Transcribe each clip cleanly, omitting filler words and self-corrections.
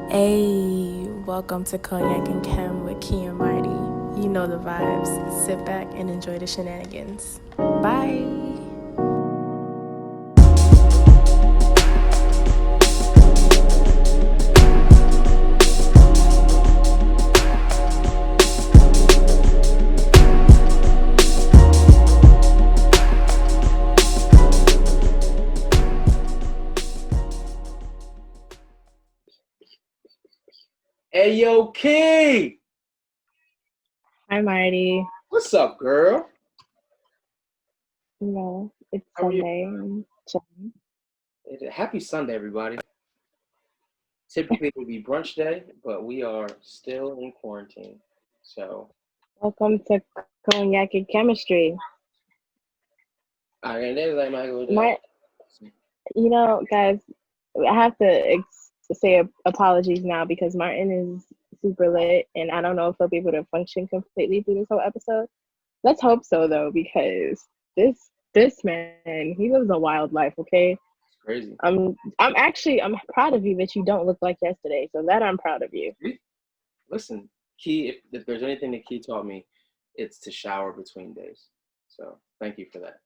Hey, welcome to Cognac and Chem with Key and Mighty. You know the vibes. Sit back and enjoy the shenanigans. Bye. Hey, yo, Key! Hi, Marty. What's up, girl? It's How are you? Sunday. I'm chilling. Happy Sunday, everybody. Typically, it would be brunch day, but we are still in quarantine. So, Welcome to Cognac and Chemistry. I there's like Michael My, Jackson. guys, I have to say apologies now because Martin is super lit, and I don't know if he'll be able to function completely through this whole episode. Let's hope so, though, because this man, he lives a wild life. Okay, It's crazy. I'm proud of you that you don't look like yesterday. So that I'm proud of you. Listen, Key, if there's anything that Key taught me, it's to shower between days. So, thank you for that.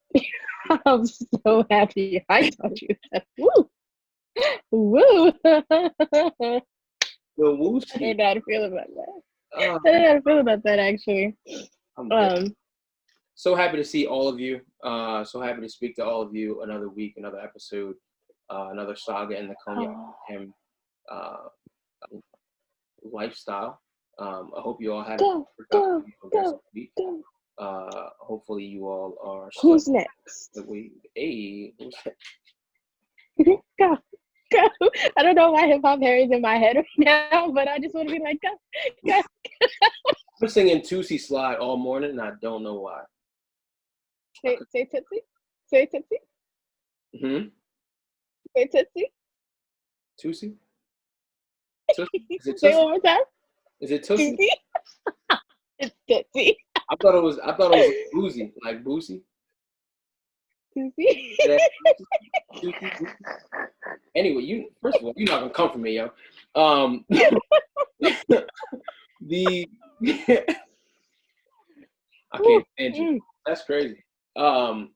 I'm so happy I taught you that. Woo! Woo! I Yo, woo's don't know how to feel about that. Uh, I don't know how to feel about that, actually. I'm good. Um, So happy to see all of you. So happy to speak to all of you. Another week, another episode, another saga in the Cognac Him uh, lifestyle. I hope you all had a productive week. Hopefully, you all are still Who's next? Hey, Go. I don't know why hip hop Harry's in my head right now, but I just want to be like, go. I've been singing Tootsie Slide all morning, and I don't know why. Say Tootsie. Say Tootsie. Hmm. Say Tootsie. Tootsie. Tootsie? Is it Say Tootsie? it one more time. Is it Tootsie? Tootsie. It's Tootsie. I thought it was like Boozy, like Boosie. Tootsie. Anyway, first of all, you're not gonna come for me, yo. The I can't stand you. That's crazy. I'm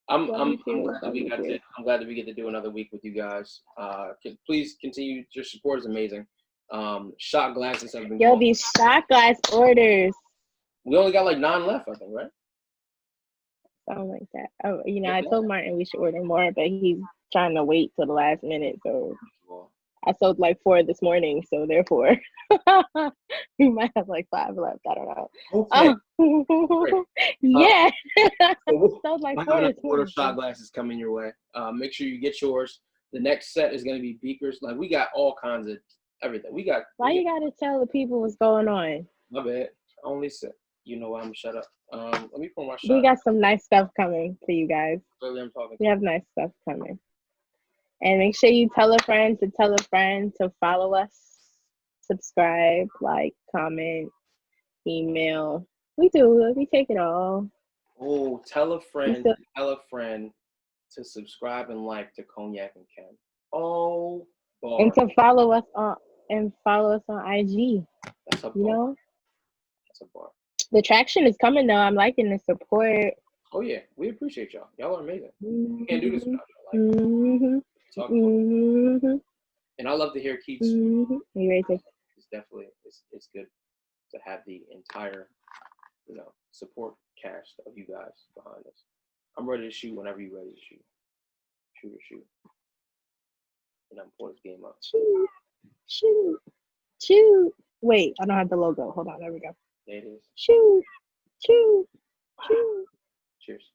glad that we get to do another week with you guys. Please continue. Your support is amazing. Shot glasses have been going. These shot glass orders. We only got like 9 left, I think, right? Something like that. Oh, I told Martin we should order more, but he's trying to wait till the last minute. So I sold like 4 this morning, so therefore we might have like 5 left. I don't know. Okay. Yeah. Sold like 4 this morning. Shot glasses coming your way. Make sure you get yours. The next set is going to be beakers. Like, we got all kinds of everything. Why you got to tell the people what's going on? My bad. Only set. You know why I'm shut up. Let me pull my shot. We got some nice stuff coming for you guys. We have nice stuff coming. And make sure you tell a friend to follow us, subscribe, like, comment, email. We take it all. Oh, tell a friend to subscribe and like to Cognac and Chem. Oh, bar. And to follow us on IG. That's a bar. That's a bar. The traction is coming though. I'm liking the support. Oh yeah, we appreciate y'all. Y'all are amazing. We can't do this without y'all. Like, and I love to hear Keith's. It's definitely it's good to have the entire support cast of you guys behind us. I'm ready to shoot whenever you're ready to shoot. Shoot. And I'm pulling this game up. Shoot. Wait, I don't have the logo. Hold on, there we go. There it is. Shoot. Cheers.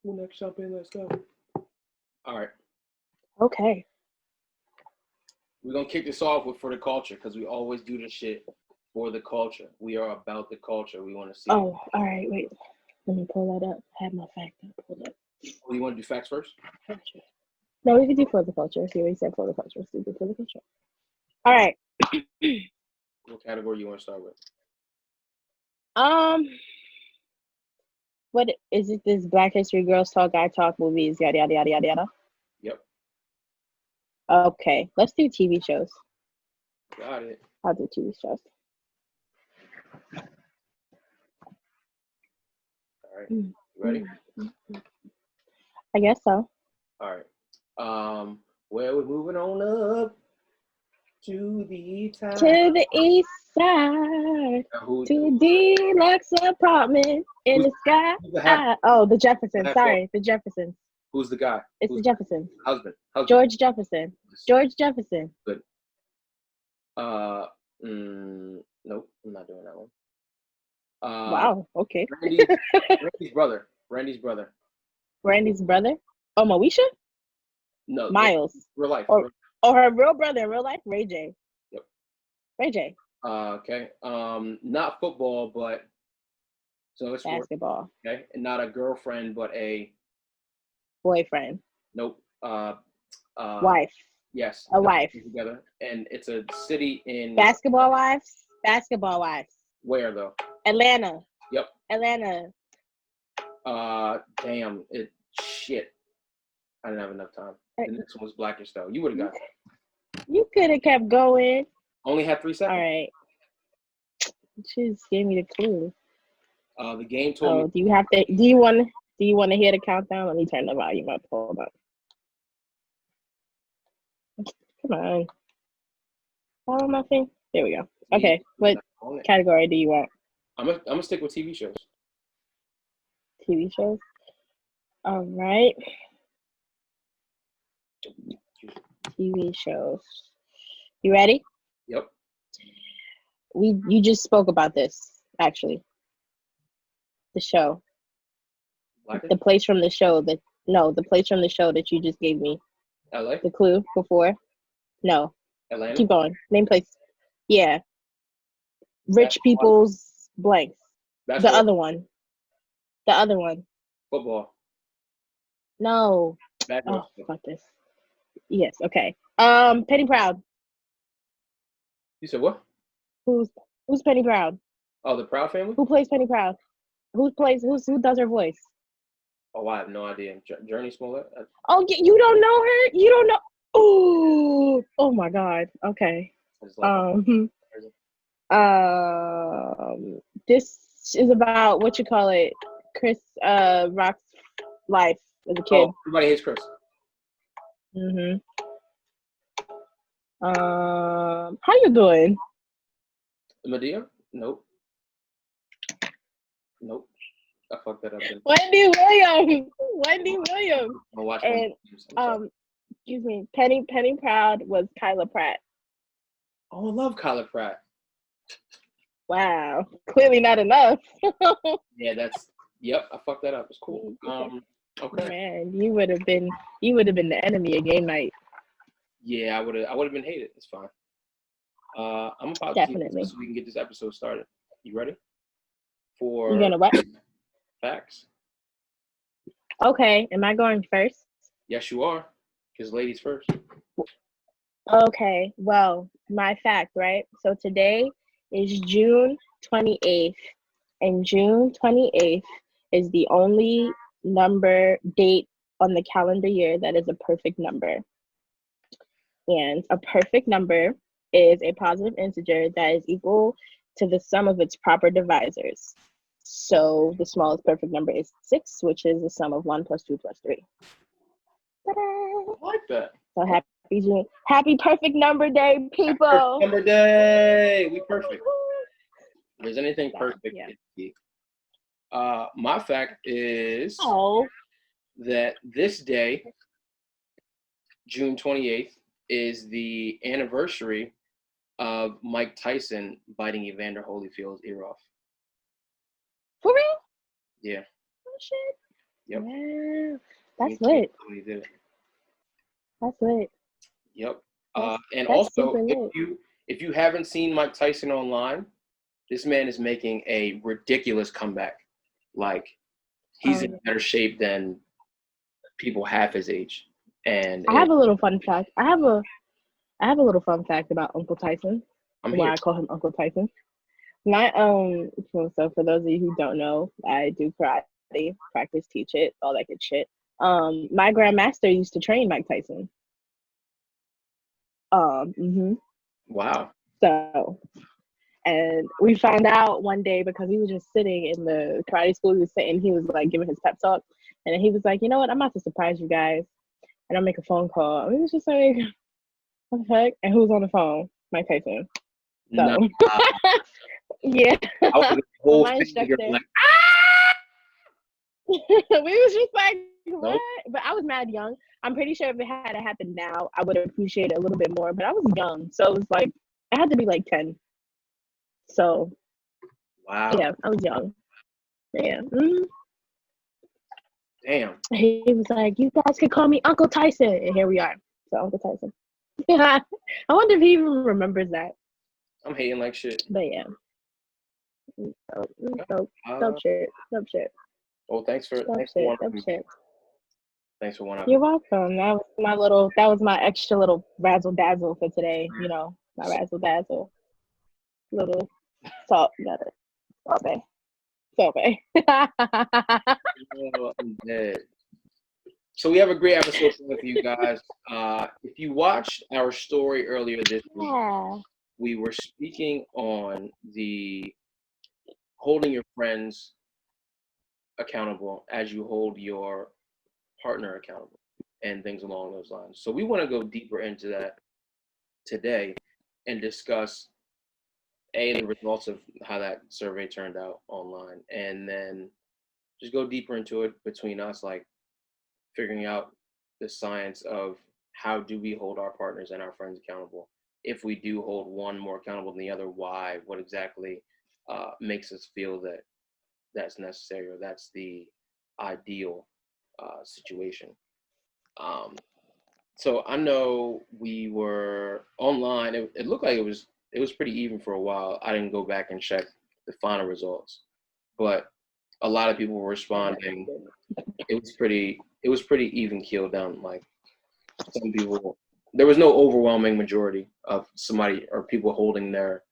Who next up in? Let's go. All right. Okay. We're gonna kick this off for the culture because we always do this shit for the culture. We are about the culture. We want to see. Oh, all right. Wait, let me pull that up. I have my fact pulled up. Oh, you want to do facts first? No, we can do for the culture. See what he said for the culture. Let's do for the culture. All right. What category you want to start with? What is it? This Black History Girls Talk, Guy Talk movies, yada yada yada yada yada. Yep. Okay, let's do TV shows. Got it. I'll do TV shows. All right. You ready? I guess so. All right. Well, we're moving on up to the top. To the east side. To deluxe apartment in the sky. The Jeffersons. Sorry, the Jeffersons. Who's the guy? It's the Jeffersons. Husband. George Jefferson. George Jefferson. Good. Nope, I'm not doing that one. Wow. Okay. Randy's brother. Randy's brother. Randy's brother. Oh, Moesha? No. Miles. Real life. Or her real brother in real life, Ray J. Yep. Ray J. Okay. Not football, but so it's basketball. Okay, and not a girlfriend, but a boyfriend. Nope. Wife. Yes. A wife. Together, and it's a city in basketball wives. Basketball wives. Where though? Atlanta. Yep. Atlanta. Damn it. Shit. I didn't have enough time. The next one was Blackish though. You would have got it. You could have kept going. Only had 3 seconds. All right. She just gave me the clue. The game told me. Do you want to hear the countdown? Let me turn the volume up. Hold on. Come on. Oh, nothing. There we go. Okay. What category do you want? I'm gonna stick with TV shows. TV shows. All right. TV shows. You ready? Yep. You just spoke about this, actually. The show. The place from the show the place from the show that you just gave me. LA? The clue before? No. Atlanta? Keep going. Name place. Yeah. Rich people's blanks. The other one. Football. No. Oh, fuck this. Yes, okay. Penny Proud. You said what? Who's Penny Proud? Oh, the Proud family? Who plays Penny Proud? Who does her voice? Oh, I have no idea. Journey Smollett? Oh, you don't know her? You don't know? Oh my God. Okay. This is about what you call it, Chris Rock's life as a kid. Oh, Everybody Hates Chris. How you doing? Medea? Nope. I fucked that up. Wendy Williams. I'll watch and excuse me, Penny Proud was Kyla Pratt. Oh, I love Kyla Pratt. Wow, clearly not enough. Yeah, I fucked that up. It's cool. Okay. Man, you would have been the enemy of game night. Yeah, I would have been hated. It's fine. I'm about Definitely. to so we can get this episode started. You ready? For you gonna what? Facts. Okay, am I going first? Yes, you are. Because ladies first. Okay, well, my fact, right? So today is June 28th, and June 28th is the only date on the calendar year that is a perfect number. And a perfect number is a positive integer that is equal to the sum of its proper divisors. So the smallest perfect number is 6, which is the sum of 1 plus 2 plus 3. Ta-da! I like that. So happy perfect number day, people. Perfect number day. We perfect. If there's anything perfect, it's my fact is that this day, June 28th, is the anniversary of Mike Tyson biting Evander Holyfield's ear off. For real? Yeah. Oh shit. Yep. Yeah. That's lit. He did it. That's lit. Yep. And also, if you haven't seen Mike Tyson online, this man is making a ridiculous comeback. Like, he's in better shape than people half his age. And I have a little fun fact. I have a little fun fact about Uncle Tyson. Why I call him Uncle Tyson. So for those of you who don't know, I do karate. study, practice, teach it, all that good shit. My grandmaster used to train Mike Tyson. Wow. So, and we found out one day because he was just sitting in the karate school. He was sitting, he was like giving his pep talk, and then he was like, "You know what? I'm about to surprise you guys, and I'll make a phone call." And he was just like, "What the heck?" And who's on the phone? Mike Tyson. So, Nah. yeah. I was whole My instructor. like, we was just like, what? nope. But I was mad young. I'm pretty sure if it had happened now, I would appreciate it a little bit more. But I was young, so it was like I had to be like 10. So, wow. yeah, I was young. Yeah. Damn. He was like, "You guys can call me Uncle Tyson," and here we are. So Uncle Tyson. Yeah. I wonder if he even remembers that. I'm hating like shit. But yeah. Dope shit. Well, thanks for Dope shit. Thanks for one up. You're welcome. That was my extra little razzle dazzle for today. You know, my razzle dazzle. Little salt, got it. Okay. Oh, I'm dead. So we have a great episode with you guys. If you watched our story earlier this week, we were speaking on the holding your friends accountable as you hold your partner accountable and things along those lines. So we want to go deeper into that today and discuss the results of how that survey turned out online, and then just go deeper into it between us, like figuring out the science of how do we hold our partners and our friends accountable. If we do hold one more accountable than the other, why? What exactly makes us feel that that's necessary or that's the ideal situation. So I know we were online. It looked like it was pretty even for a while. I didn't go back and check the final results, but a lot of people were responding. It was pretty even keeled down. Like some people, there was no overwhelming majority of somebody or people holding their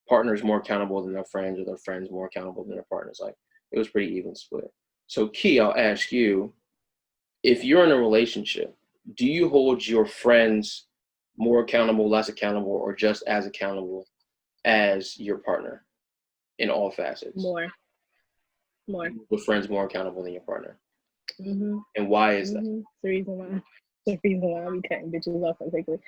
partners more accountable than their friends, or their friends more accountable than their partners. Like it was pretty even split. So Key, I'll ask you, if you're in a relationship, do you hold your friends more accountable, less accountable, or just as accountable as your partner in all facets? More. With friends more accountable than your partner. Mm-hmm. And why is that? The reason why we cutting bitches off so quickly.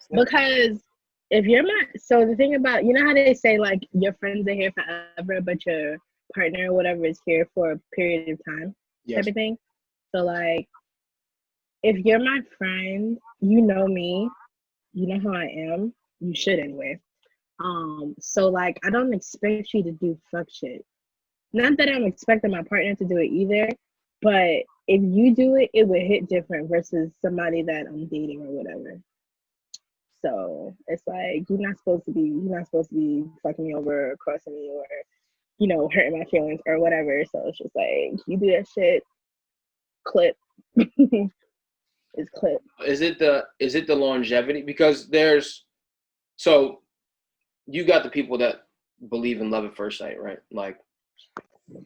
Because if you're not, so the thing about, you know how they say like your friends are here forever, but your partner or whatever is here for a period of time, type of thing. So like, if you're my friend, you know me, you know how I am. You should anyway. So like, I don't expect you to do fuck shit. Not that I'm expecting my partner to do it either, but if you do it, it would hit different versus somebody that I'm dating or whatever. So it's like you're not supposed to be fucking me over, or crossing me, or hurting my feelings or whatever. So it's just like you do that shit, clip. It's clip. Is it the longevity? Because so you got the people that believe in love at first sight, right? Like,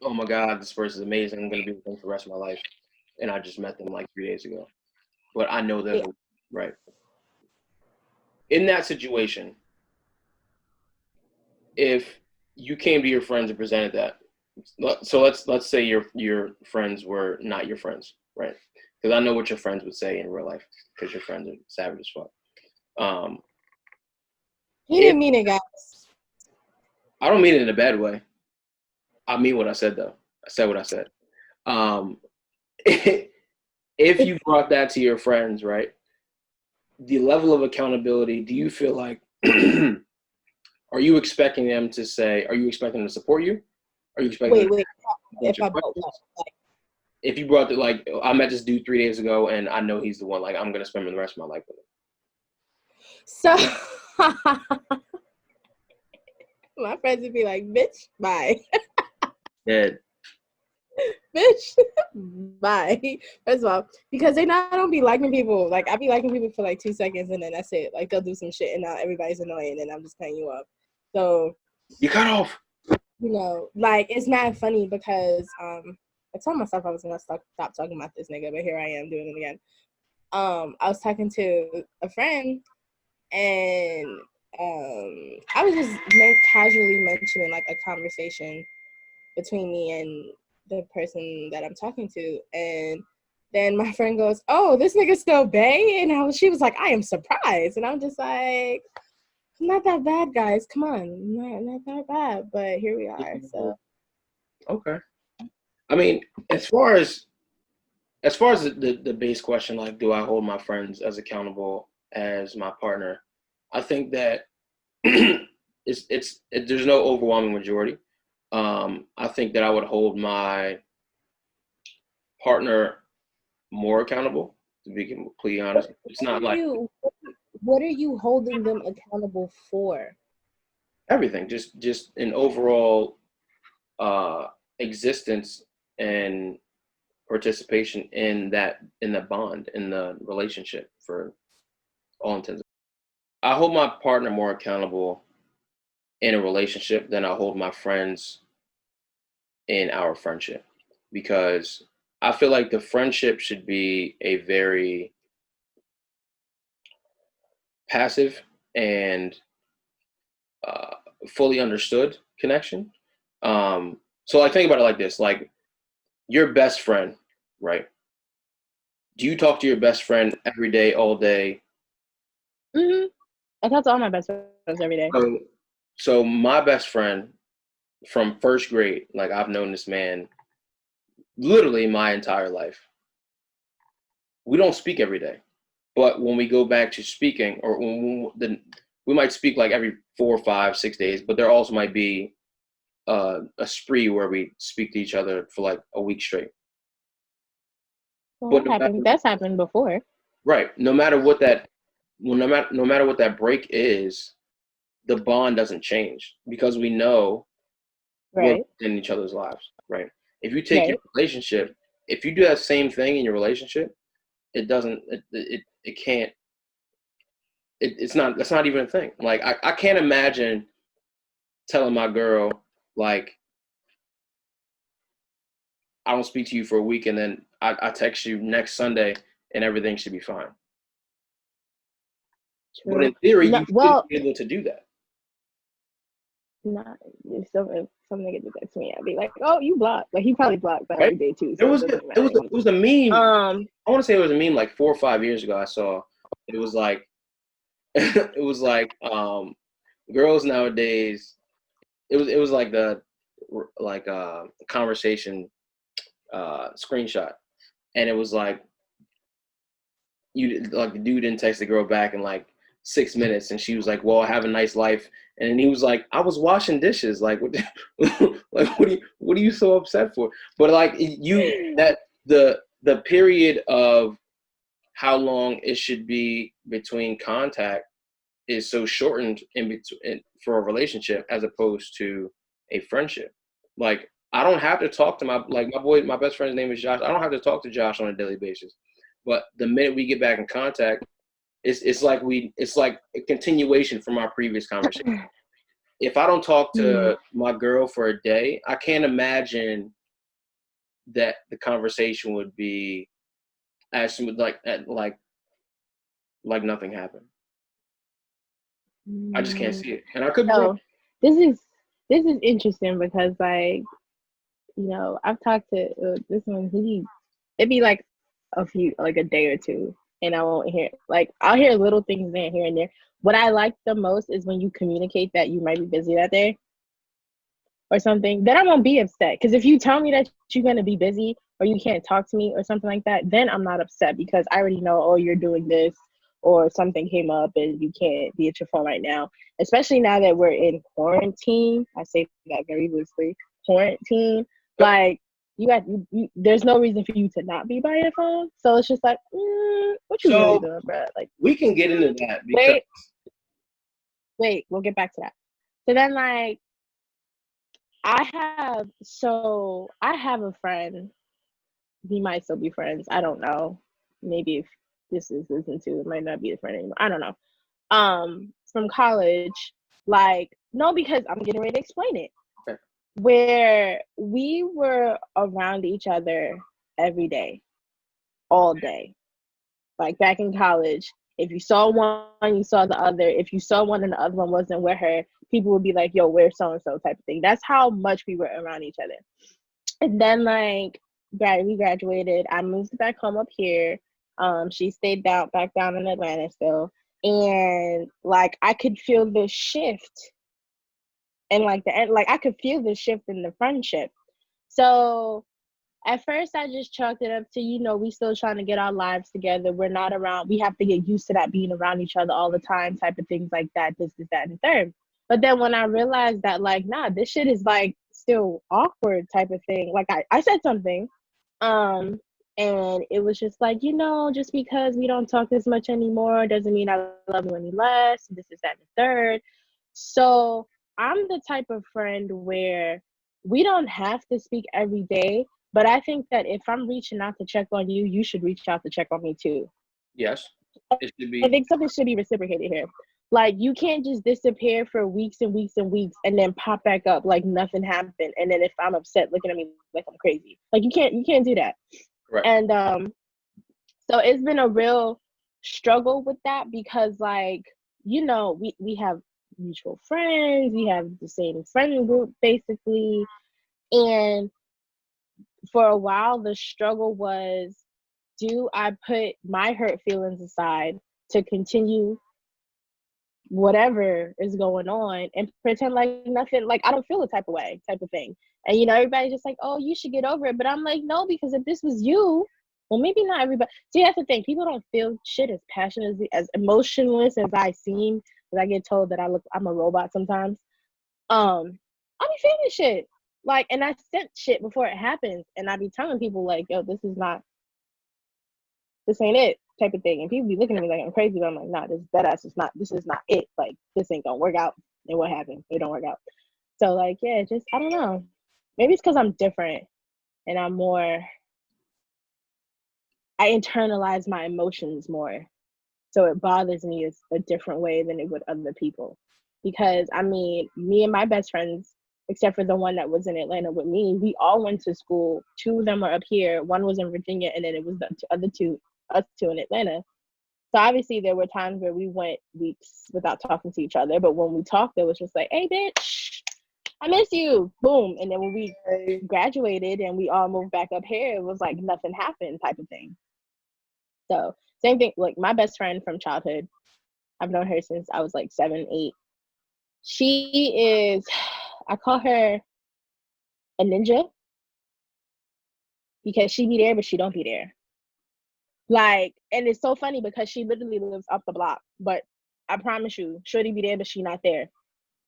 oh my God, this person's amazing. I'm gonna be with them for the rest of my life, and I just met them like 3 days ago, but I know them, right? In that situation, if you came to your friends and presented that, so let's say your friends were not your friends, right? Because I know what your friends would say in real life, because your friends are savage as fuck. He didn't mean it, guys. I don't mean it in a bad way. I mean what I said, though. I said what I said. If you brought that to your friends, right, the level of accountability, do you feel like, are you expecting them to support you? Are you expecting if you brought like, I met this dude 3 days ago and I know he's the one, like, I'm going to spend the rest of my life with him. So my friends would be like, bitch, bye. Dead. Bitch, bye. First of all, because they don't be liking people. Like, I be liking people for like 2 seconds and then that's it. Like, they'll do some shit and now everybody's annoying and I'm just cutting you off. So you cut off. you know, like it's not funny because I told myself I was gonna stop talking about this nigga, but here I am doing it again. I was talking to a friend, and I was just casually mentioning like a conversation between me and the person that I'm talking to, and then my friend goes, "Oh, this nigga still bae," and she was like, "I am surprised," and I'm just like, "Not that bad, guys. Come on, not that bad." But here we are. So okay. I mean, as far as the base question, like, do I hold my friends as accountable as my partner? I think that there's no overwhelming majority. I think that I would hold my partner more accountable. To be completely honest, it's not like what are you holding them accountable for? everything. Just an overall existence and participation in the bond, in the relationship, for all intents. I hold my partner more accountable in a relationship than I hold my friends in our friendship, because I feel like the friendship should be a very passive and uh, fully understood connection. So like, think about it like this: like, your best friend, right? Do you talk to your best friend every day, all day? Mm-hmm. I talk to all my best friends every day. So my best friend from first grade, like, I've known this man literally my entire life. We don't speak every day, but when we go back to speaking, or we might speak like every 4, 5, 6 days, but there also might be a spree where we speak to each other for like a week straight. Well, that's happened before. Right. No matter what that break is, the bond doesn't change, because we know right. we're in each other's lives. Right. If you take your relationship, if you do that same thing in your relationship, it doesn't. It can't. It's not. That's not even a thing. Like, I can't imagine telling my girl, like, I don't speak to you for a week, and then I text you next Sunday and everything should be fine. True. But in theory, you should be able to do that. Not if some nigga did that to me, I'd be like, "Oh, you blocked." Like, he probably blocked that every day too. So it was a meme. I want to say it was a meme like 4 or 5 years ago. I saw it was like it was like girls nowadays. It was like the conversation screenshot, and it was like, the dude didn't text the girl back in like 6 minutes, and she was like, "Well, have a nice life." And then he was like, "I was washing dishes. Like, what? Like, what are you so upset for?" But like, the period of how long it should be between contact is so shortened in between for a relationship as opposed to a friendship. Like, I don't have to talk to my best friend's name is Josh. I don't have to talk to Josh on a daily basis. But the minute we get back in contact, it's like a continuation from our previous conversation. If I don't talk to my girl for a day, I can't imagine that the conversation would be as smooth, like nothing happened. I just can't see it, and I could be wrong. This is interesting because, like, you know, I've talked to this one. It'd be like a day or two, and I won't hear, like, I'll hear little things here and there. What I like the most is when you communicate that you might be busy that day or something. Then I won't be upset, because if you tell me that you're gonna be busy or you can't talk to me or something like that, then I'm not upset, because I already know, oh, you're doing this, or something came up and you can't be at your phone right now. Especially now that we're in quarantine, I say that very loosely. Quarantine, like, there's no reason for you to not be by your phone. So it's just like, what you really doing, bro? Like, we can get into that. Because... Wait, we'll get back to that. So then, like, I have a friend. We might still be friends. I don't know. Maybe if this is listened to, it might not be a friend anymore. I don't know. From college, like, no, because I'm getting ready to explain it. Okay. where we were around each other every day, all day. Like back in college, if you saw one, you saw the other. If you saw one and the other one wasn't with her, people would be like, yo, where's so-and-so type of thing. That's how much we were around each other. And then like we graduated. I moved back home up here. She stayed back down in Atlanta still. And like I could feel the shift. And like I could feel the shift in the friendship. So at first, I just chalked it up to, we still trying to get our lives together. We're not around. We have to get used to that being around each other all the time type of things like that, this, that, and the third. But then when I realized that, like, nah, this shit is, like, still awkward type of thing. Like, I said something, and it was just like, just because we don't talk as much anymore doesn't mean I love you any less. This is that, and the third. So I'm the type of friend where we don't have to speak every day. But I think that if I'm reaching out to check on you, you should reach out to check on me too. Yes, it should be. I think something should be reciprocated here. Like you can't just disappear for weeks and weeks and weeks and then pop back up like nothing happened. And then if I'm upset, looking at me like I'm crazy. Like you can't do that. Right. And so it's been a real struggle with that because like, we have mutual friends, we have the same friend group basically. And for a while, the struggle was, do I put my hurt feelings aside to continue whatever is going on and pretend like nothing, like I don't feel the type of thing. And, everybody's just like, oh, you should get over it. But I'm like, no, because if this was you, well, maybe not everybody. See, that's the thing. People don't feel shit as passionate, as emotionless as I seem. Because I get told that I'm a robot sometimes. I be feeling shit. Like, and I sent shit before it happens, and I be telling people like, yo, this ain't it type of thing. And people be looking at me like I'm crazy, but I'm like, nah, this is not it. Like, this ain't gonna work out. And what happened? It don't work out. So like, yeah, just, I don't know. Maybe it's because I'm different and I internalize my emotions more. So it bothers me as a different way than it would other people. Because, I mean, me and my best friends, except for the one that was in Atlanta with me, we all went to school. 2 of them are up here. One was in Virginia, and then it was the other two, us 2 in Atlanta. So obviously there were times where we went weeks without talking to each other. But when we talked, it was just like, hey, bitch, I miss you. Boom. And then when we graduated and we all moved back up here, it was like nothing happened type of thing. So same thing, like my best friend from childhood, I've known her since I was like 7, 8. She is, I call her a ninja because she be there, but she don't be there. Like, and it's so funny because she literally lives up the block, but I promise you, shorty be there, but she not there.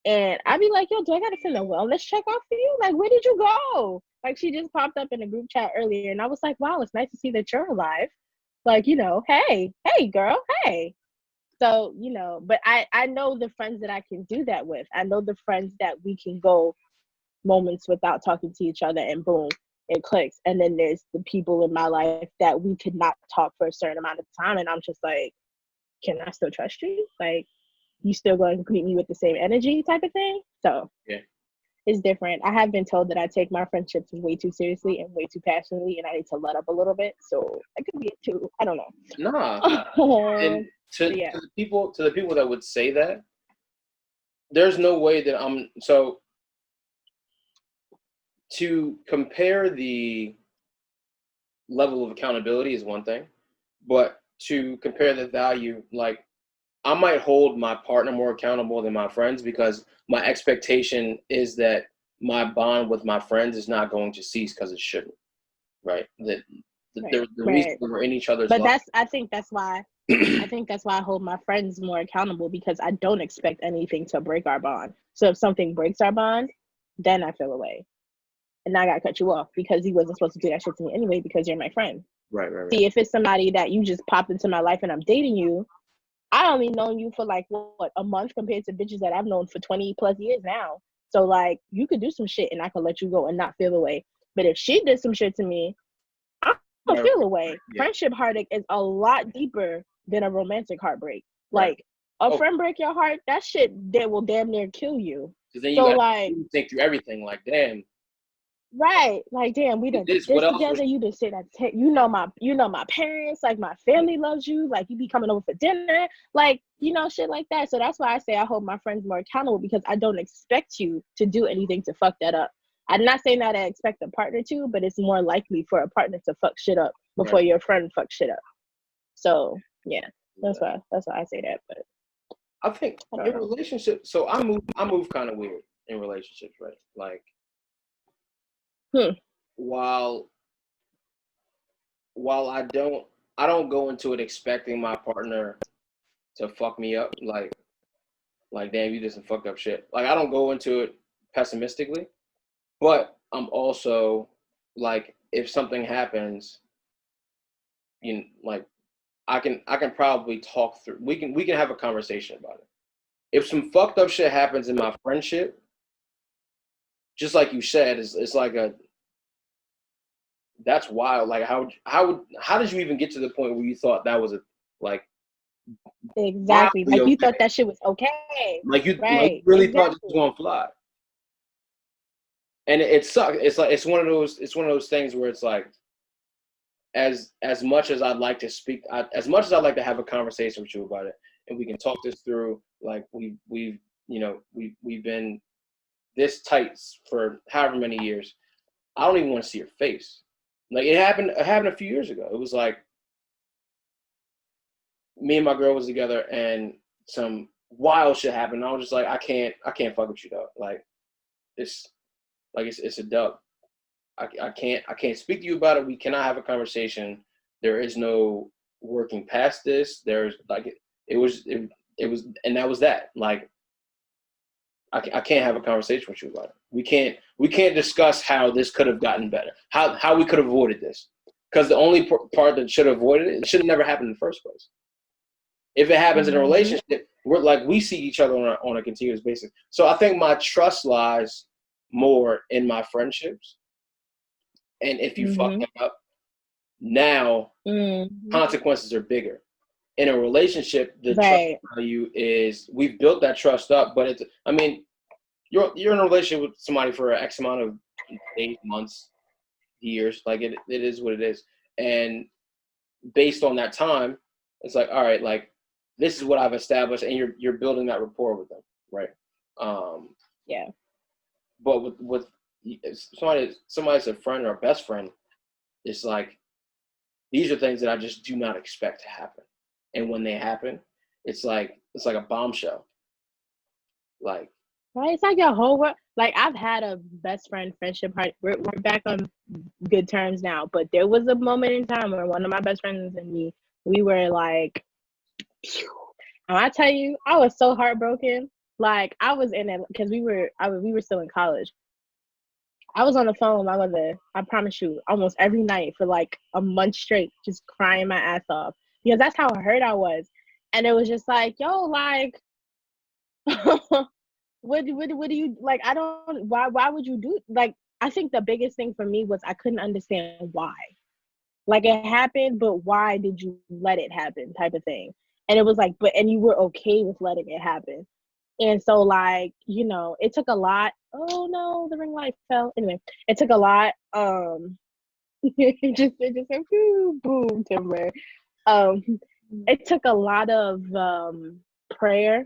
And I be like, yo, do I gotta send a wellness check off for you? Like, where did you go? Like, she just popped up in a group chat earlier, and I was like, wow, it's nice to see that you're alive. Like, hey, girl, hey. So, but I know the friends that I can do that with. I know the friends that we can go moments without talking to each other and boom, it clicks. And then there's the people in my life that we could not talk for a certain amount of time. And I'm just like, can I still trust you? Like, you still going to greet me with the same energy type of thing? So yeah, it's different. I have been told that I take my friendships way too seriously and way too passionately, and I need to let up a little bit. So that could be it too. I don't know. Nah. And to the people that would say that, there's no way that so to compare the level of accountability is one thing, but to compare the value, like I might hold my partner more accountable than my friends because my expectation is that my bond with my friends is not going to cease because it shouldn't, right? The reason we're in each other's lives. But I think that's why I hold my friends more accountable because I don't expect anything to break our bond. So if something breaks our bond, then I feel away. And I gotta cut you off because he wasn't supposed to do that shit to me anyway because you're my friend. Right. See, if it's somebody that you just popped into my life and I'm dating you, I only known you for like what a month compared to bitches that I've known for 20 plus years now. So like you could do some shit and I could let you go and not feel away. But if she did some shit to me, I don't feel away. Yeah. Friendship heartache is a lot deeper than a romantic heartbreak. Like a friend break your heart, that shit that will damn near kill you. Because then you So got like, to think through everything. Like, damn. right, like damn, we done did this together. You just said that. You know my parents. Like my family loves you. Like you be coming over for dinner. Like shit like that. So that's why I say I hold my friends more accountable because I don't expect you to do anything to fuck that up. I'm not saying that I expect a partner to, but it's more likely for a partner to fuck shit up before your friend fuck shit up. So yeah, that's why I say that. But I think in relationships, so I move kind of weird in relationships, right? Like, while I don't go into it expecting my partner to fuck me up, like damn, you did some fucked up shit. Like I don't go into it pessimistically, but I'm also like, if something happens, like I can probably talk through. We can have a conversation about it. If some fucked up shit happens in my friendship, just like you said, it's like that's wild. Like how did you even get to the point where you thought that was exactly like you thought that shit was okay? Like you right. really thought it was gonna fly. And it sucks. It's like it's one of those things where it's like, as much as I'd like to speak, as much as I'd like to have a conversation with you about it, and we can talk this through, like we've been this tight for however many years. I don't even want to see your face. Like it happened a few years ago. It was like me and my girl was together and some wild shit happened. I was just like, I can't fuck with you though. Like it's a dub. I can't speak to you about it. We cannot have a conversation. There is no working past this. There's like it was, and that was that. Like I can't have a conversation with you about it. We can't discuss how this could have gotten better. How we could have avoided this. Because the only part that should have avoided it should have never happened in the first place. If it happens in a relationship, we see each other on a continuous basis. So I think my trust lies more in my friendships. And if you fuck them up, now consequences are bigger. In a relationship, the trust value is we've built that trust up, but you're in a relationship with somebody for X amount of days, months, years. Like it is what it is. And based on that time, it's like, all right, like this is what I've established, and you're building that rapport with them, right? Yeah. But with somebody's a friend or a best friend, it's like these are things that I just do not expect to happen. And when they happen, it's like a bombshell. Like, right, it's like your whole world. Like I've had a best friend friendship party. We're back on good terms now, but there was a moment in time where one of my best friends and me, we were like, and I tell you, I was so heartbroken. Like I was in it because we were still in college. I was on the phone with my mother, I promise you, almost every night for like a month straight, just crying my ass off. Because that's how hurt I was. And it was just like, yo, like, what do you, like, I don't, why would you do, like, I think the biggest thing for me was I couldn't understand why. Like, it happened, but why did you let it happen type of thing? And it was like, and you were okay with letting it happen. And so, like, it took a lot. Oh, no, the ring light fell. Anyway, it took a lot. It just went, boom, timber. It took a lot of prayer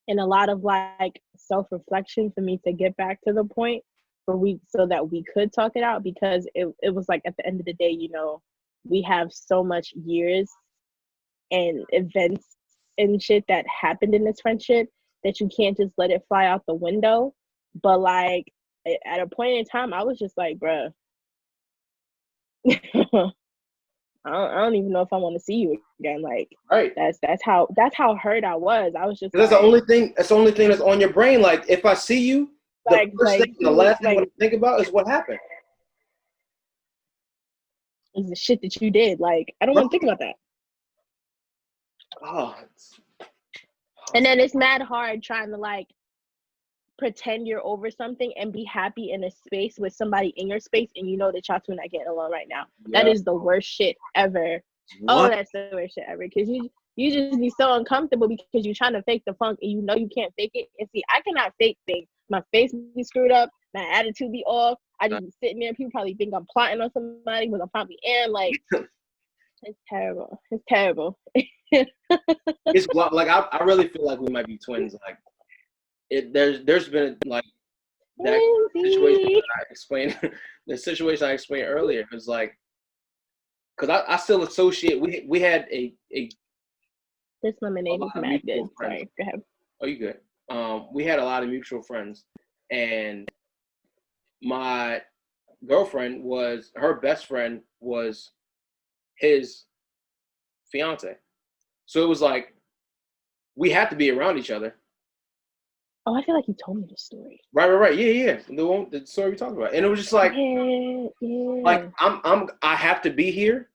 and a lot of like self-reflection for me to get back to the point so that we could talk it out, because it was like at the end of the day, we have so much years and events and shit that happened in this friendship that you can't just let it fly out the window. But like at a point in time, I was just like, bruh, I don't even know if I want to see you again. Like, right. That's how hurt I was. I was just that's like, the only thing that's on your brain. Like, if I see you, the first thing, the last thing I think about is what happened. Is the shit that you did. Like, I don't want to think about that. Oh. And then it's mad hard trying to like pretend you're over something and be happy in a space with somebody in your space and that y'all two not getting along right now. Yeah. That is the worst shit ever. What? Oh, that's the worst shit ever. Because you just be so uncomfortable because you're trying to fake the funk and you can't fake it. And see, I cannot fake things. My face be screwed up. My attitude be off. I just be sitting there. People probably think I'm plotting on somebody, but I probably am. Like, it's terrible. It's terrible. It's like I really feel like we might be twins. Like, there's been like that situation that I explained. The situation I explained earlier was like, because I still associate. We had a this lemonade is mad good. Sorry, go ahead. Oh, you good? We had a lot of mutual friends, and my girlfriend her best friend was his fiance. So it was like we had to be around each other. Oh, I feel like you told me the story. Right. Yeah. The story we talked about, and it was just like, like I have to be here,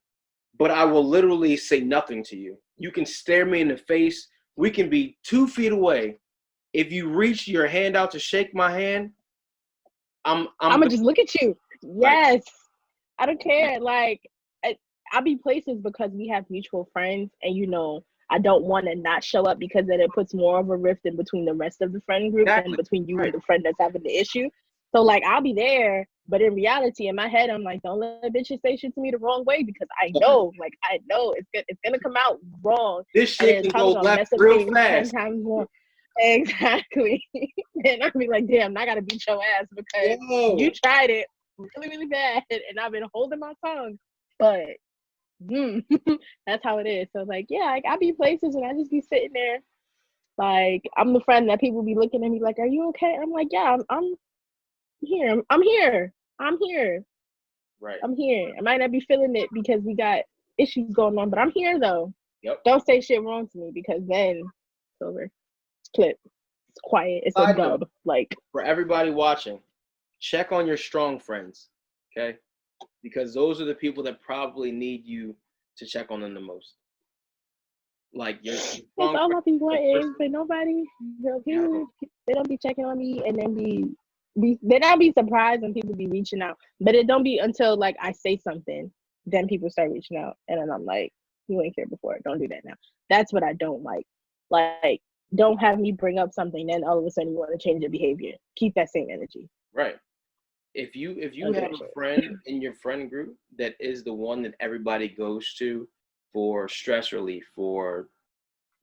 but I will literally say nothing to you. You can stare me in the face. We can be 2 feet away. If you reach your hand out to shake my hand, I'm gonna just look at you. Yes, I don't care. Like, I'll be places because we have mutual friends, and I don't want to not show up because then it puts more of a rift in between the rest of the friend group and between you and the friend that's having the issue. So like, I'll be there, but in reality, in my head, I'm like, don't let bitches say shit to me the wrong way because I know it's gonna come out wrong. This shit can go left real fast. 10 times more. Exactly. And I'll be like, damn, I gotta beat your ass because you tried it really, really bad, and I've been holding my tongue, but. That's how it is. So like, yeah, I be places and I just be sitting there. Like, I'm the friend that people be looking at me like, are you okay? I'm like, yeah, I'm here. I'm here. Right. I'm here. I might not be feeling it because we got issues going on, but I'm here though. Yep. Don't say shit wrong to me because then it's over. It's clip. It's quiet. It's a dub. Like, for everybody watching, check on your strong friends. Okay. Because those are the people that probably need you to check on them the most. Like, that's all I be wanting, but nobody, they don't be checking on me, and then then I'll be surprised when people be reaching out. But it don't be until like I say something, then people start reaching out, and then I'm like, you ain't here before. Don't do that now. That's what I don't like. Like, don't have me bring up something, then all of a sudden you want to change your behavior. Keep that same energy. Right. If you have a friend in your friend group that is the one that everybody goes to for stress relief, for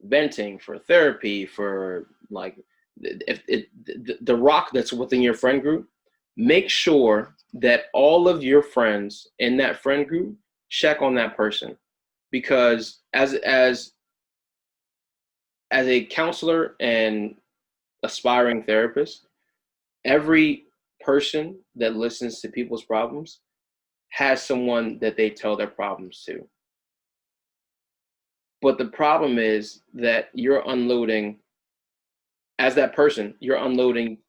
venting, for therapy, for like the rock that's within your friend group, make sure that all of your friends in that friend group check on that person, because as a counselor and aspiring therapist, every person that listens to people's problems has someone that they tell their problems to. But the problem is that you're unloading, as that person, you're unloading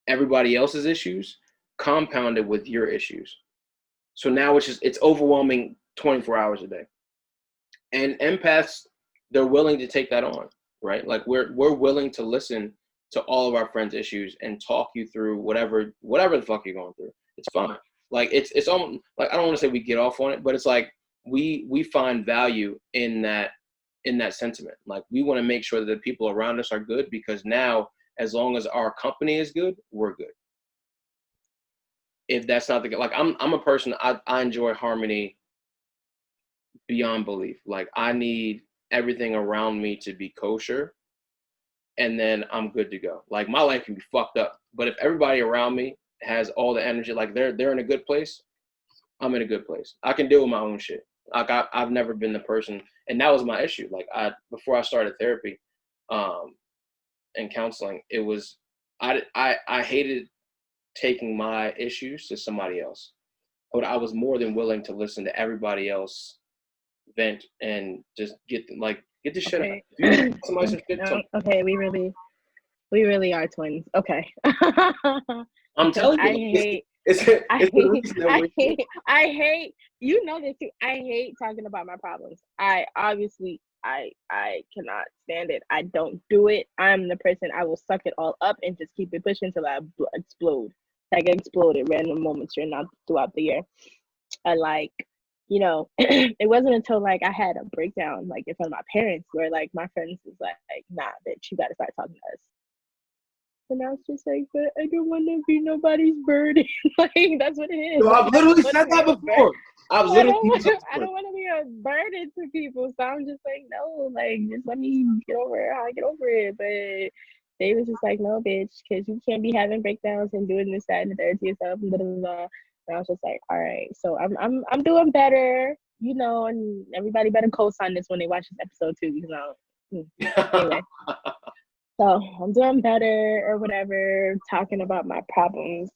everybody else's issues compounded with your issues. So now it's overwhelming 24 hours a day. And empaths, they're willing to take that on, right? Like, we're willing to listen to all of our friends' issues and talk you through whatever the fuck you're going through. It's fine. Like, it's almost like, I don't want to say we get off on it, but it's like we find value in that sentiment. Like, we want to make sure that the people around us are good, because now, as long as our company is good, we're good. If that's not the case, like, I'm a person, I enjoy harmony beyond belief. Like, I need everything around me to be kosher, and then I'm good to go. Like, my life can be fucked up, but if everybody around me has all the energy, like they're in a good place, I'm in a good place. I can deal with my own shit. Like, I've never been the person, and that was my issue. Like, before I started therapy, and counseling, it was I hated taking my issues to somebody else, but I was more than willing to listen to everybody else vent and just get the shit out. Okay, we really are twins. Okay. I'm telling you, I hate, you know this too. I hate talking about my problems. I cannot stand it. I don't do it. I'm the person, I will suck it all up and just keep it pushing until I explode. Like, I explode at random moments throughout the year. And like, it wasn't until like I had a breakdown like in front of my parents where like my friends was like, nah, bitch, you gotta start talking to us. And I was just like, but I don't want to be nobody's burden. Like, that's what it is. No, I've literally said that before. I don't want to be a burden to people. So I'm just like, no, like, just let me get over it. How I get over it. But they was just like, no, bitch, because you can't be having breakdowns and doing this, that, and the third to yourself. And, blah, blah, blah. And I was just like, all right. So I'm doing better, you know, and everybody better co-sign this when they watch this episode too, you know. Anyway. So I'm doing better or whatever, talking about my problems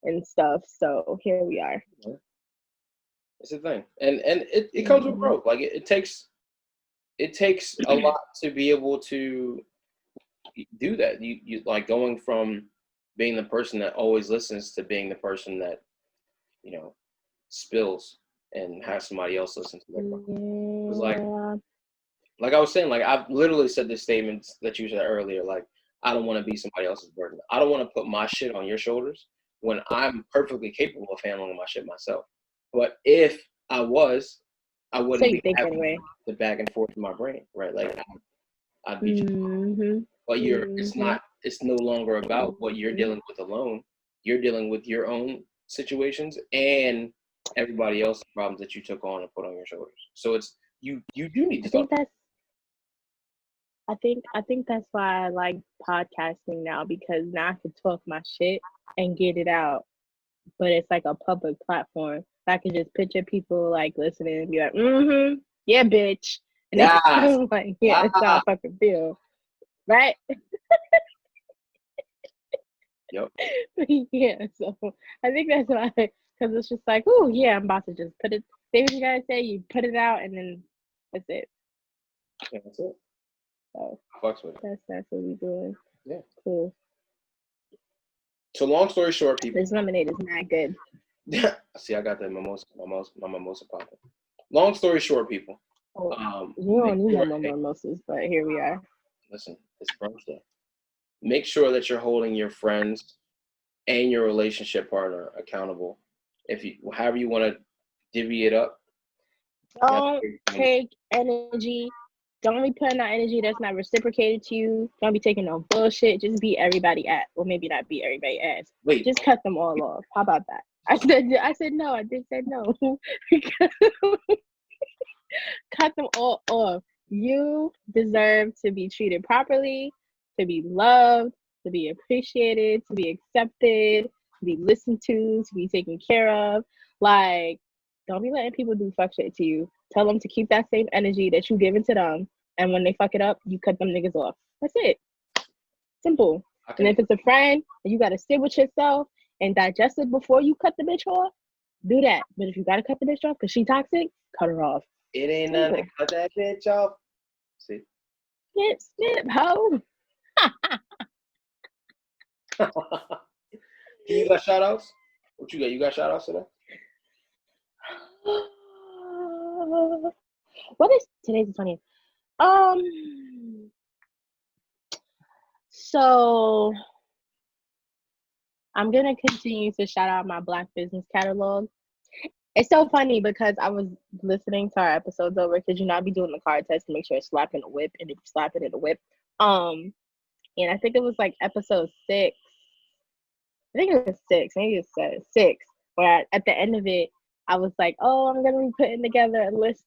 and stuff. So here we are. It's a thing, and it comes with growth. Like it takes a lot to be able to do that. You like going from being the person that always listens to being the person that, you know, spills and has somebody else listen to their part. It was like I was saying, like I've literally said this statement that you said earlier, like I don't want to be somebody else's burden. I don't want to put my shit on your shoulders when I'm perfectly capable of handling my shit myself. But if I was, I wouldn't be having the back and forth in my brain, right? Like I'd be just, but it's no longer about what you're dealing with alone. You're dealing with your own situations and everybody else's problems that you took on and put on your shoulders. So it's you do need to talk. I think that's why I like podcasting now, because now I can talk my shit and get it out. But it's like a public platform. I can just picture people like listening and be like, yeah, bitch. And it's like, yeah, it's how I fucking feel. Right? Yep. Yeah, so I think that's why, because it's just like, oh yeah, I'm about to just put it, say what you gotta say, you put it out, and then that's it. Yeah, that's it. So fucks with it. That's what we're doing. Yeah. Cool. So long story short, people. This lemonade is not good. See, I got that mimosa popping. Long story short, people. You don't need no more mimosas, but here we are. Listen, it's brunch day. Make sure that you're holding your friends and your relationship partner accountable. If you, however you want to divvy it up. Don't take energy. Don't be putting out energy that's not reciprocated to you. Don't be taking no bullshit. Just be everybody at. Well, maybe not be everybody ass. Wait. Just cut them all off. How about that? I said no. I did say no. Cut them all off. You deserve to be treated properly, to be loved, to be appreciated, to be accepted, to be listened to be taken care of. Like, don't be letting people do fuck shit to you. Tell them to keep that same energy that you giving to them. And when they fuck it up, you cut them niggas off. That's it. Simple. And if it's a friend and you got to sit with yourself and digest it before you cut the bitch off, do that. But if you got to cut the bitch off because she toxic, cut her off. It ain't nothing to cut that bitch off. See? Snip, ho. You got shout outs? What you got? You got shout outs today? What is today's the 20th? So I'm gonna continue to shout out my Black business catalog. It's so funny because I was listening to our episodes over because you know I be doing the card test to make sure it's slapping the whip, and if you slap it in the whip, and I think it was like episode 6. I think it was 6, maybe it said 6. Where at the end of it, I was like, "Oh, I'm gonna be putting together a list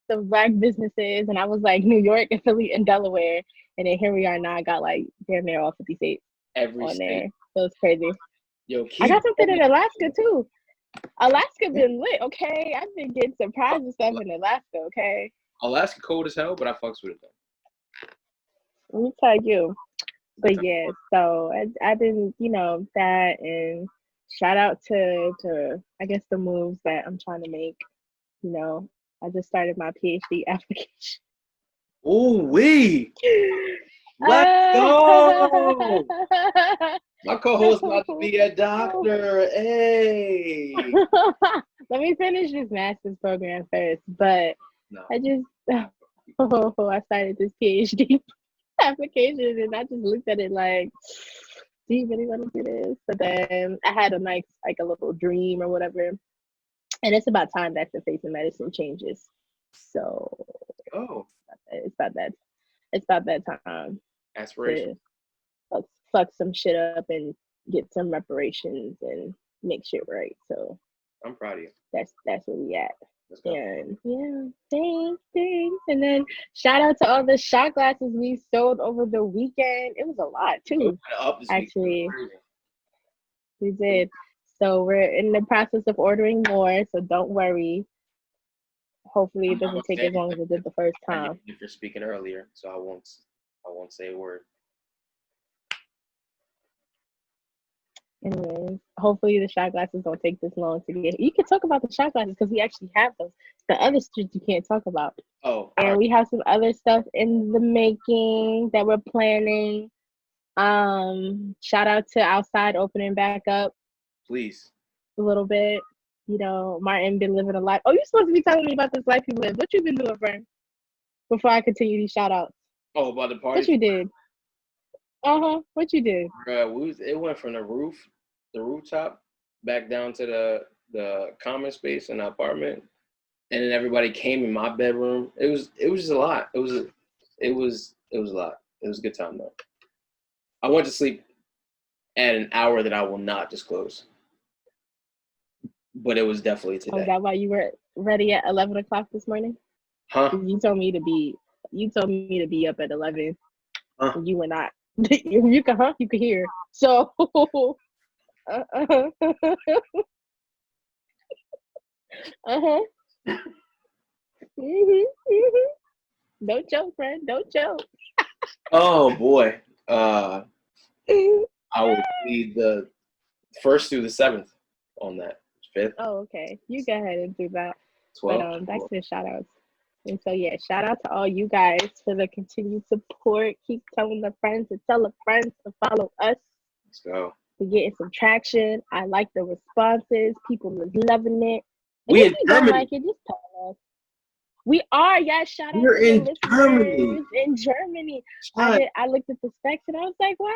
of Black businesses," and I was like, New York, and Philly, and Delaware, and then here we are now. I got like damn near all 50 states every on state. there, so it's crazy. Yo, I got something in Alaska too. Alaska been lit, okay? I've been getting surprised and stuff in Alaska, okay? Alaska cold as hell, but I fucks with it though. Let me tell you. But yeah, so I've been, you know, that, and shout out to I guess the moves that I'm trying to make. You know, I just started my PhD application. Ooh wee! Let's go! My co-host about to be a doctor. Hey! Let me finish this master's program first. But no. I started this PhD application, and I just looked at it like, do you really want to do this? But then I had a little dream or whatever. And it's about time that the face of medicine changes. So it's about that time. Aspiration. fuck some shit up and get some reparations and make shit right. So I'm proud of you. That's where we at. Let's go. And yeah, thanks. And then shout out to all the shot glasses we sold over the weekend. It was a lot too. Actually, we did. So we're in the process of ordering more. So don't worry. Hopefully it doesn't take as long as it did the first time. If you're speaking earlier, so I won't say a word. Anyways, hopefully the shot glasses don't take this long to get. You can talk about the shot glasses because we actually have those. The other shit you can't talk about. Oh. And we have some other stuff in the making that we're planning. Shout out to Outside opening back up. Please. A little bit. You know, Martin been living a life. Oh, you're supposed to be telling me about this life you live. What you been doing, friend? Before I continue these shout outs. Oh, about the party? What you did? What you did? It went from the rooftop, back down to the common space in the apartment, and then everybody came in my bedroom. It was just a lot. It was a lot. It was a good time though. I went to sleep at an hour that I will not disclose, but it was definitely today. Oh, is that why you were ready at 11 o'clock this morning? Huh? You told me to be up at 11. Huh? And you were not. You can hear. So Don't joke, friend. Don't joke. Oh boy. I will be the 1st through the 7th on that. 5th. Oh, okay. You go ahead and do that. 12. But back to the shout outs. And so yeah, shout out to all you guys for the continued support. Keep telling the friends to tell the friends to follow us. Let's go. We're getting some traction. I like the responses. People are loving it. We in Germany. Like it, just tell us. We are, yes. Shout out We're to in the Germany. In Germany. I looked at the specs and I was like, wow,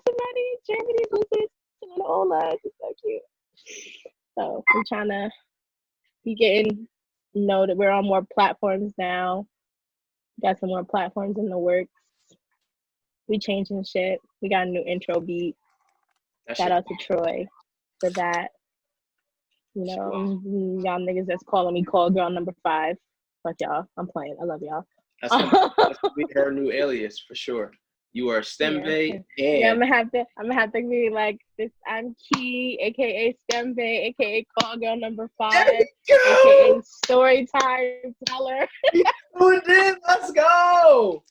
somebody in Germany is listening to the Ola. It's so cute. So we're trying to be getting know that we're on more platforms now. Got some more platforms in the works. We changing shit. We got a new intro beat. Shout out to Troy for that. You know, y'all niggas that's calling me call girl number 5. Fuck y'all. I'm playing. I love y'all. That's gonna be her new alias for sure. You are Stembe, and yeah, I'm gonna have to be like this. I'm Key, aka Stembe, aka call girl number 5, aka story time teller. Who did? Let's go!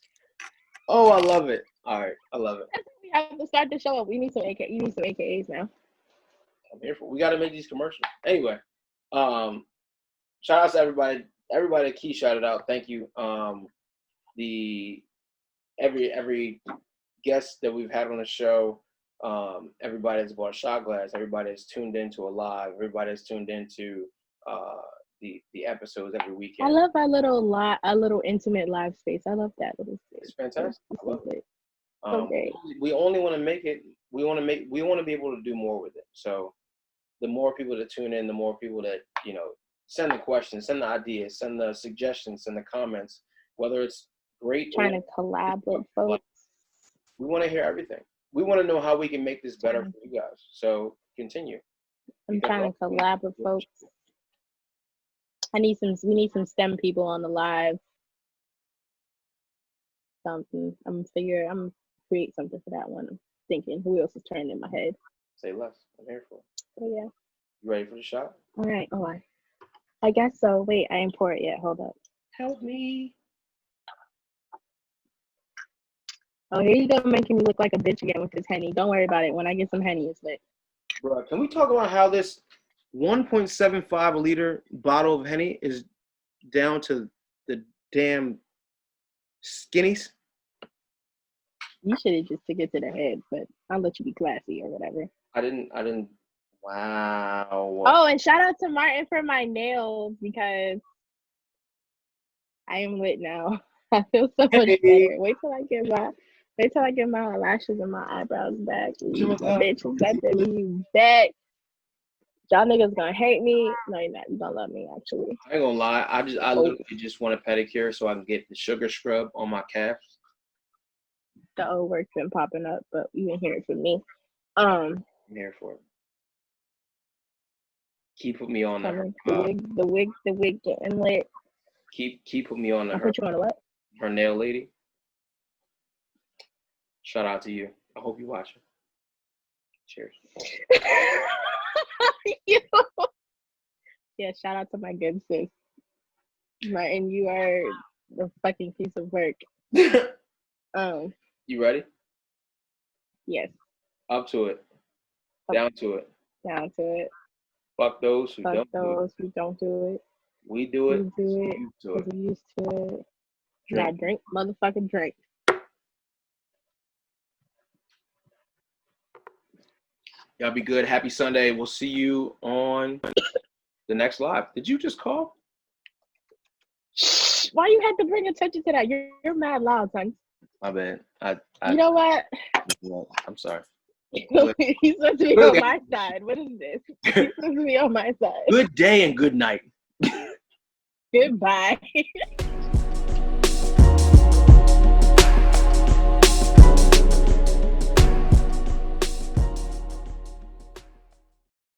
Oh, I love it. All right, I love it. We have to start the show up. We need some AKAs now. I'm here for. We got to make these commercials anyway. Shout out to everybody. Everybody that Key shouted out. Thank you. Every guest that we've had on the show, everybody that's bought a shot glass, everybody that's tuned into a live, everybody that's tuned into the episodes every weekend. I love our little intimate live space. I love that little space. It's fantastic. I love it. Okay. We only want to make it. We want to be able to do more with it. So the more people that tune in, the more people that send the questions, send the ideas, send the suggestions, send the comments, whether it's great. Trying to collab with folks. We want to hear everything. We want to know how we can make this better for you guys. So continue. I'm trying to collab with folks. We need some STEM people on the live. Something. I'm create something for that one. I'm thinking who else is turning in my head. Say less. I'm here for it. Oh yeah. You ready for the shot? All right. I guess so. Wait, I ain't pour it yet. Hold up. Help me. Oh, here you go, making me look like a bitch again with this Henny. Don't worry about it. When I get some Henny, it's lit. Bro, can we talk about how this 1.75 liter bottle of Henny is down to the damn skinnies? You should have just took it to the head, but I'll let you be classy or whatever. I didn't. Wow. Oh, and shout out to Martin for my nails because I am lit now. I feel so much better. Wait till I get my lashes and my eyebrows back. Bitches better be back. Y'all niggas gonna hate me. No, you're not. You don't love me, actually. I ain't gonna lie. I literally just want a pedicure so I can get the sugar scrub on my calves. The old work's been popping up, but you didn't hear it from me. I'm here for it. Keep put me on the wig getting lit. Keep put me on the. I put you on a what? Her nail lady. Shout out to you. I hope you're watching. Cheers. Yeah, shout out to my good sis. Martin, you are a fucking piece of work. You ready? Yes. Up to it. Down to it. Down to it. Fuck those who don't do it. We do it. We do it. We used to it. Now drink, motherfucking drink. Y'all be good. Happy Sunday. We'll see you on the next live. Did you just call? Why you had to bring attention to that? You're mad loud, son. My bad. You know what? I'm sorry. He's supposed to be on my side. What is this? He's supposed to be on my side. Good day and good night. Goodbye.